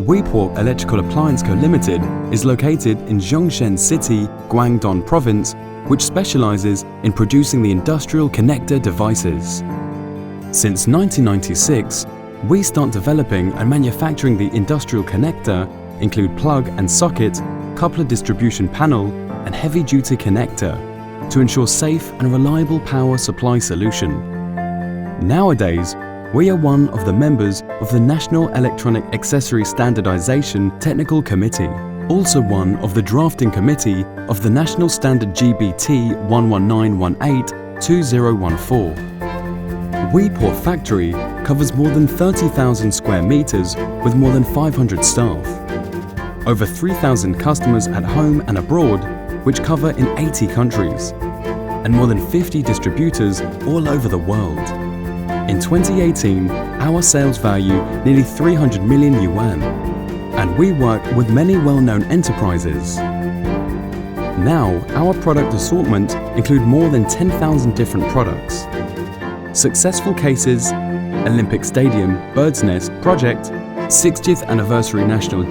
WEPU Electrical Appliance Co. Limited is located in Zhongshan City, Guangdong Province, which specializes in producing the industrial connector devices. Since 1996, we start developing and manufacturing the industrial connector, include plug and socket, coupler distribution panel, and heavy-duty connector, to ensure safe and reliable power supply solution. Nowadays, we are one of the members of the National Electronic Accessory Standardization Technical Committee, also one of the drafting committee of the National Standard GBT 11918-2014. WEPU factory covers more than 30,000 square meters with more than 500 staff. Over 3,000 customers at home and abroad, which cover in 80 countries, and more than 50 distributors all over the world. In 2018, our sales value nearly 300 million yuan, and we work with many well-known enterprises. Now, our product assortment include more than 10,000 different products. Successful cases: Olympic Stadium Bird's Nest project, 60th anniversary National